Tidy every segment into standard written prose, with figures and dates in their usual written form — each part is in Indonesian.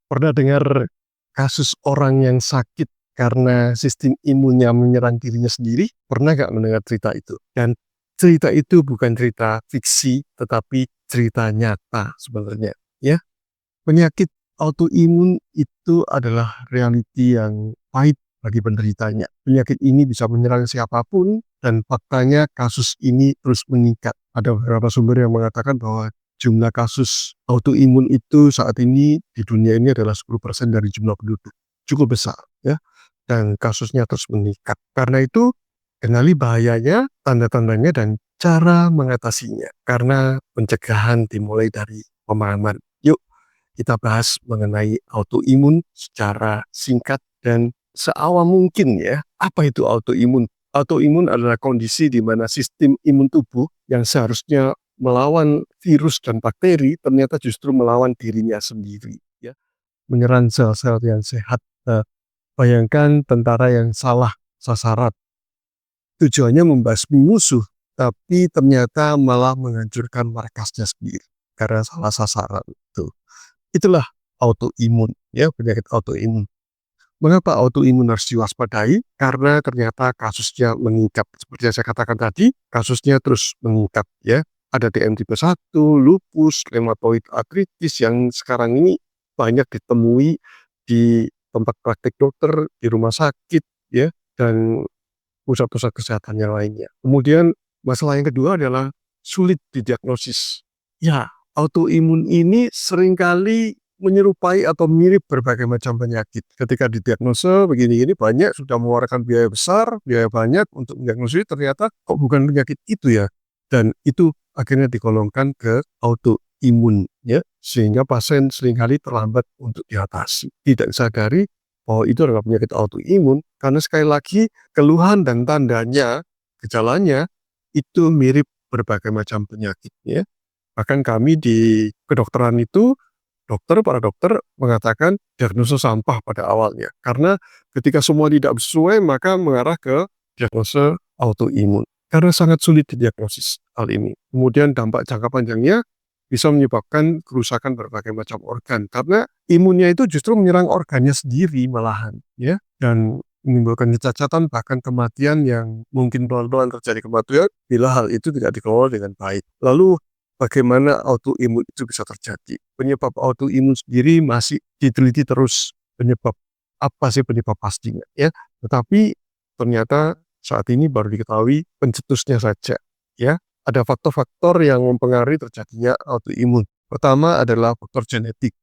Pernah dengar kasus orang yang sakit karena sistem imunnya menyerang dirinya sendiri? Pernah nggak mendengar cerita itu? Dan cerita itu bukan cerita fiksi, tetapi cerita nyata sebenarnya. Ya, penyakit autoimun itu adalah realiti yang pahit bagi penderitanya. Penyakit ini bisa menyerang siapapun dan faktanya kasus ini terus meningkat. Ada beberapa sumber yang mengatakan bahwa jumlah kasus autoimun itu saat ini di dunia ini adalah 10% dari jumlah penduduk. Cukup besar ya. Dan kasusnya terus meningkat. Karena itu kenali bahayanya, tanda-tandanya dan cara mengatasinya. Karena pencegahan dimulai dari pemahaman. Yuk kita bahas mengenai autoimun secara singkat dan seawam mungkin ya. Apa itu autoimun? Autoimun adalah kondisi di mana sistem imun tubuh yang seharusnya melawan virus dan bakteri ternyata justru melawan dirinya sendiri ya. Menyerang sel-sel yang sehat. Bayangkan tentara yang salah sasaran. Tujuannya membasmi musuh, tapi ternyata malah menghancurkan markasnya sendiri karena salah sasaran itu. Itulah autoimun, ya, penyakit autoimun. Mengapa autoimun harus diwaspadai? Karena ternyata kasusnya meningkat. Seperti yang saya katakan tadi, kasusnya terus meningkat, ya. Ada DM tipe 1, lupus, rheumatoid arthritis yang sekarang ini banyak ditemui di tempat praktik dokter, di rumah sakit, ya, dan pusat-pusat kesehatan yang lainnya. Kemudian masalah yang kedua adalah sulit didiagnosis. Ya, autoimun ini seringkali menyerupai atau mirip berbagai macam penyakit. Ketika didiagnosa begini-gini banyak sudah mengeluarkan biaya besar, biaya banyak untuk mendiagnosis, ternyata kok bukan penyakit itu ya. Dan itu akhirnya digolongkan ke autoimun ya, sehingga pasien seringkali terlambat untuk diatasi. Tidak sadari bahwa itu adalah penyakit autoimun karena sekali lagi keluhan dan tandanya, gejalanya itu mirip berbagai macam penyakit ya. Bahkan kami di kedokteran itu, para dokter mengatakan diagnosa sampah pada awalnya. Karena ketika semua tidak sesuai, maka mengarah ke diagnosa autoimun. Karena sangat sulit didiagnosis hal ini. Kemudian dampak jangka panjangnya bisa menyebabkan kerusakan berbagai macam organ. Karena imunnya itu justru menyerang organnya sendiri malahan. Ya, dan menimbulkan kecacatan bahkan kematian yang mungkin pelan-pelan terjadi kematian bila hal itu tidak dikelola dengan baik. Lalu bagaimana autoimun itu bisa terjadi? Penyebab autoimun sendiri masih diteliti terus, penyebab apa sih penyebab pastinya ya. Tetapi ternyata saat ini baru diketahui pencetusnya saja ya. Ada faktor-faktor yang mempengaruhi terjadinya autoimun. Pertama adalah faktor genetik.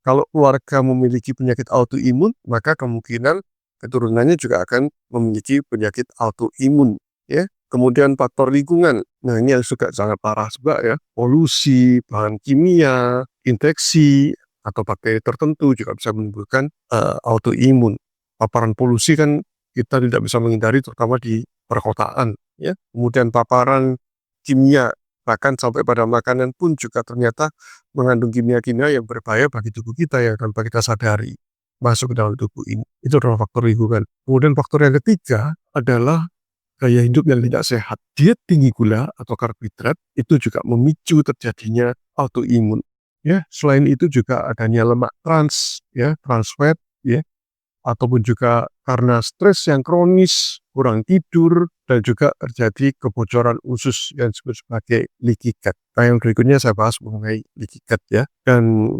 Kalau keluarga memiliki penyakit autoimun, maka kemungkinan keturunannya juga akan memiliki penyakit autoimun ya. Kemudian faktor lingkungan. Nah, ini yang juga sangat parah juga ya. Polusi, bahan kimia, infeksi atau bakteri tertentu juga bisa menimbulkan autoimun. Paparan polusi kan kita tidak bisa menghindari terutama di perkotaan ya. Kemudian paparan kimia bahkan sampai pada makanan pun juga ternyata mengandung kimia-kimia yang berbahaya bagi tubuh kita yang tanpa kita sadari masuk ke dalam tubuh ini. Itu adalah faktor lingkungan. Kemudian faktor yang ketiga adalah gaya hidup yang tidak sehat. Diet tinggi gula atau karbohidrat itu juga memicu terjadinya autoimun. Ya, selain itu juga adanya lemak trans, ya, trans fat, ya, ataupun juga karena stres yang kronis, kurang tidur, dan juga terjadi kebocoran usus yang disebut sebagai leaky gut. Nah, yang berikutnya saya bahas mengenai leaky gut ya. Dan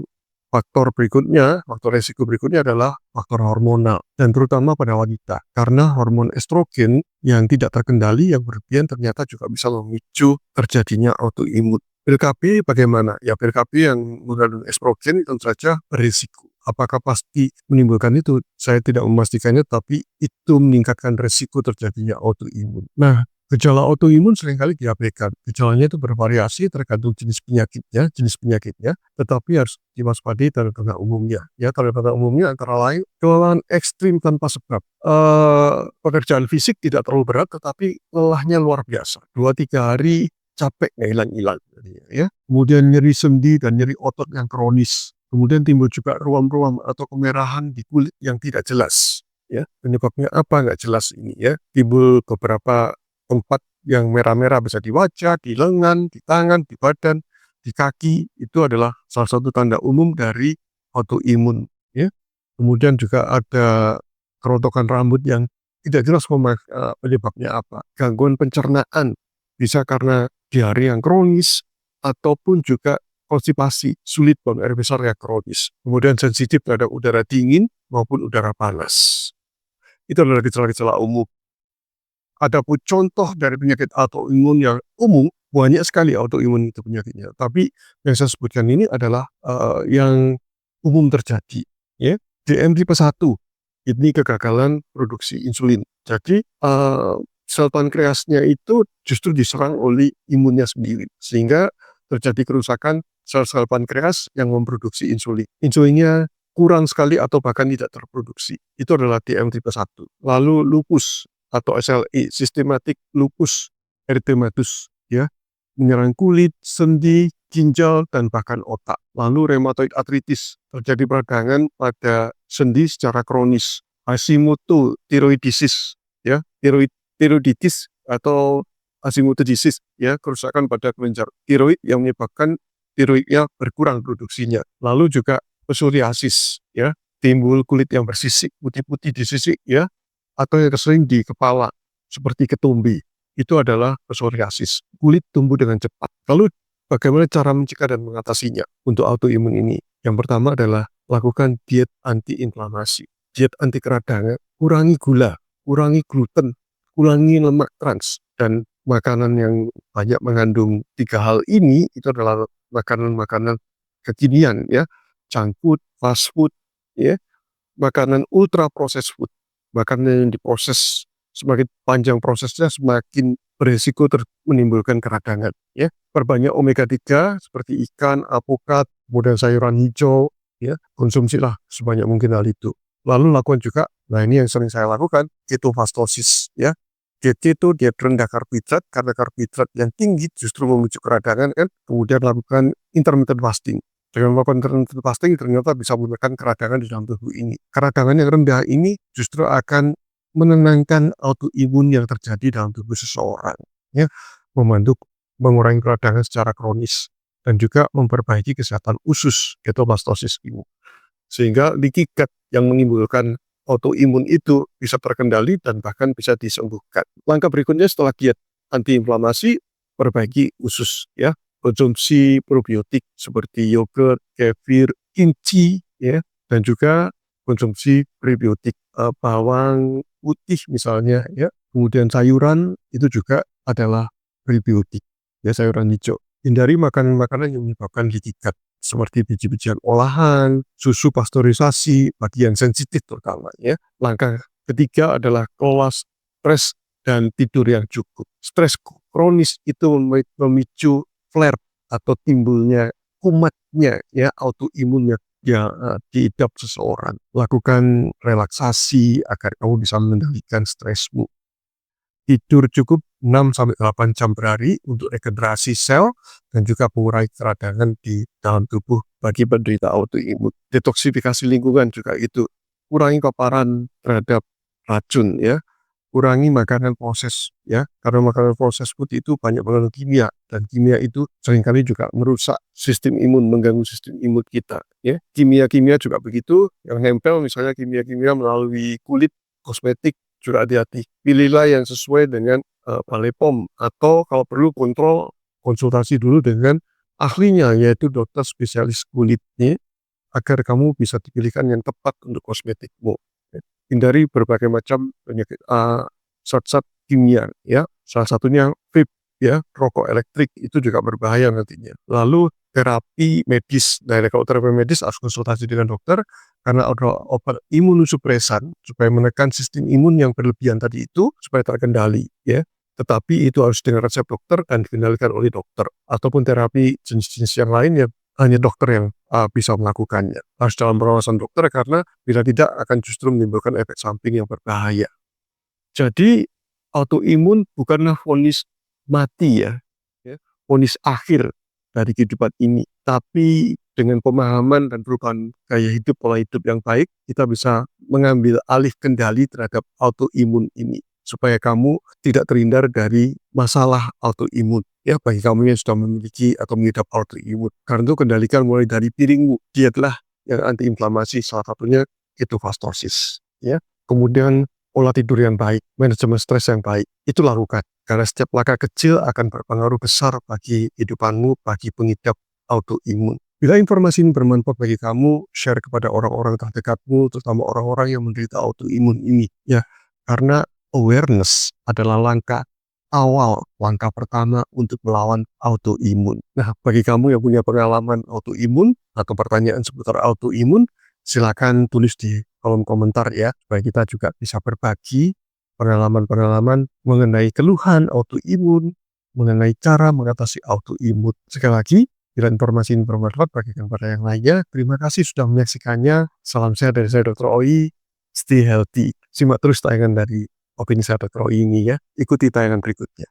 faktor berikutnya, faktor resiko berikutnya adalah faktor hormonal, dan terutama pada wanita. Karena hormon estrogen yang tidak terkendali, yang berlebihan ternyata juga bisa memicu terjadinya autoimun. Pil KB bagaimana? Ya, pil KB yang mengandung estrogen tentu saja berisiko. Apakah pasti menimbulkan itu? Saya tidak memastikannya, tapi itu meningkatkan resiko terjadinya autoimun. Nah, gejala autoimun seringkali diabaikan. Gejalanya itu bervariasi tergantung jenis penyakitnya, tetapi harus diwaspadai tanda-tanda umumnya. Ya, tanda-tanda umumnya antara lain kelelahan ekstrim tanpa sebab. Pekerjaan fisik tidak terlalu berat, tetapi lelahnya luar biasa. 2-3 hari capek nggak hilang-hilang. Ya. Kemudian nyeri sendi dan nyeri otot yang kronis. Kemudian timbul juga ruam-ruam atau kemerahan di kulit yang tidak jelas. Ya, penyebabnya apa nggak jelas ini ya. Timbul beberapa tempat yang merah-merah bisa di wajah, di lengan, di tangan, di badan, di kaki. Itu adalah salah satu tanda umum dari autoimun. Kemudian juga ada kerontokan rambut yang tidak jelas penyebabnya apa. Gangguan pencernaan, bisa karena diare yang kronis, ataupun juga konstipasi, sulit buang air besar yang kronis. Kemudian sensitif terhadap udara dingin maupun udara panas. Itu adalah gejala-gejala umum. Adapun contoh dari penyakit autoimun yang umum, banyak sekali autoimun itu penyakitnya. Tapi yang saya sebutkan ini adalah yang umum terjadi. Ya. DM tipe 1, ini kegagalan produksi insulin. Jadi sel pankreasnya itu justru diserang oleh imunnya sendiri. Sehingga terjadi kerusakan sel-sel pankreas yang memproduksi insulin. Insulinnya kurang sekali atau bahkan tidak terproduksi. Itu adalah DM tipe 1. Lalu lupus atau SLE, Systematic Lupus Erythematosus, ya, menyerang kulit, sendi, ginjal, dan bahkan otak. Lalu rheumatoid arthritis, terjadi peradangan pada sendi secara kronis. Hashimoto thyroiditis, ya, thyroiditis atau Hashimotosis, ya, kerusakan pada kelenjar tiroid yang menyebabkan tiroidnya berkurang produksinya. Lalu juga psoriasis, ya, timbul kulit yang bersisik, putih-putih di sisik, ya, atau yang sering di kepala seperti ketumbi. Itu adalah psoriasis. Kulit tumbuh dengan cepat. Lalu bagaimana cara mencegah dan mengatasinya untuk autoimun ini? Yang pertama adalah lakukan diet anti-inflamasi, diet anti keradangan, kurangi gula, kurangi gluten, kurangi lemak trans, dan makanan yang banyak mengandung 3 hal ini itu adalah makanan-makanan kekinian, ya, junk food, fast food, ya, makanan ultra processed food. Makanan yang diproses, semakin panjang prosesnya semakin berisiko menimbulkan keradangan, ya. Perbanyak omega 3 seperti ikan, alpukat, kemudian sayuran hijau, ya. Konsumsilah sebanyak mungkin hal itu. Lalu lakukan juga, nah ini yang sering saya lakukan, ketofastosis, ya. Diet keto, diet rendah karbohidrat, karena karbohidrat yang tinggi justru memicu keradangan, kan. Kemudian lakukan intermittent fasting. Dengan melakukan intermittent fasting ternyata bisa menekan keradangan di dalam tubuh ini. Keradangan yang rendah ini justru akan menenangkan autoimun yang terjadi dalam tubuh seseorang, ya, membantu mengurangi keradangan secara kronis dan juga memperbaiki kesehatan usus ketoplastosis ini. Sehingga leaky gut yang menimbulkan autoimun itu bisa terkendali dan bahkan bisa disembuhkan. Langkah berikutnya setelah diet antiinflamasi, perbaiki usus, ya. Konsumsi probiotik seperti yogurt, kefir, kimchi, ya, dan juga konsumsi prebiotik, bawang putih misalnya, ya. Kemudian sayuran itu juga adalah prebiotik, ya, sayuran hijau. Hindari makanan-makanan yang menyebabkan leaky gut seperti biji-bijian olahan, susu pasteurisasi bagi yang sensitif terutama, ya. Langkah ketiga adalah kelola stres dan tidur yang cukup. Stres kronis itu memicu flare atau timbulnya kumatnya, ya, autoimunnya yang diidap seseorang. Lakukan relaksasi agar kamu bisa mengendalikan stresmu. Tidur cukup 6-8 jam per hari untuk regenerasi sel dan juga mengurangi keradangan di dalam tubuh bagi penderita autoimun. Detoksifikasi lingkungan juga itu. Kurangi paparan terhadap racun, ya. Kurangi makanan proses, ya, karena makanan proses food itu banyak mengandung kimia, dan kimia itu seringkali juga merusak sistem imun, mengganggu sistem imun kita, ya. Kimia-kimia juga begitu, yang nempel misalnya kimia-kimia melalui kulit, kosmetik, juga hati-hati. Pilihlah yang sesuai dengan Balai POM, atau kalau perlu konsultasi dulu dengan ahlinya, yaitu dokter spesialis kulitnya, agar kamu bisa dipilihkan yang tepat untuk kosmetikmu. Hindari berbagai macam penyakit zat-zat kimia, ya. Salah satunya vape, ya, rokok elektrik itu juga berbahaya nantinya. Lalu terapi medis. Nah, kalau terapi medis harus konsultasi dengan dokter karena ada obat imunosupresan supaya menekan sistem imun yang berlebihan tadi itu supaya terkendali, ya. Tetapi itu harus dengan resep dokter dan dikendalikan oleh dokter, ataupun terapi jenis-jenis yang lain yang hanya dokter yang bisa melakukannya. Harus dalam pengawasan dokter karena bila tidak akan justru menimbulkan efek samping yang berbahaya. Jadi autoimun bukanlah vonis mati, ya, vonis akhir dari kehidupan ini. Tapi dengan pemahaman dan perubahan gaya hidup, pola hidup yang baik, kita bisa mengambil alih kendali terhadap autoimun ini supaya kamu tidak terhindar dari masalah autoimun. Ya, bagi kamu yang sudah memiliki atau mengidap autoimun. Karena itu kendalikan mulai dari piringmu. Dietlah yang antiinflamasi, salah satunya itu fastosis, ya. Kemudian pola tidur yang baik, manajemen stres yang baik, itu lakukan. Karena setiap langkah kecil akan berpengaruh besar bagi kehidupanmu, bagi pengidap autoimun. Bila informasi ini bermanfaat bagi kamu, share kepada orang-orang terdekatmu, terutama orang-orang yang menderita autoimun ini, ya. Karena awareness adalah langkah awal, langkah pertama untuk melawan autoimun. Nah, bagi kamu yang punya pengalaman autoimun atau pertanyaan seputar autoimun, silakan tulis di kolom komentar ya, supaya kita juga bisa berbagi pengalaman-pengalaman mengenai keluhan autoimun, mengenai cara mengatasi autoimun. Sekali lagi, bila informasi ini bermanfaat bagikan pada yang lainnya, terima kasih sudah menyaksikannya. Salam sehat dari saya Dr. Oi. Stay healthy. Simak terus tayangan dari Opini saya Dr. Oi ini ya. Ikuti tayangan berikutnya.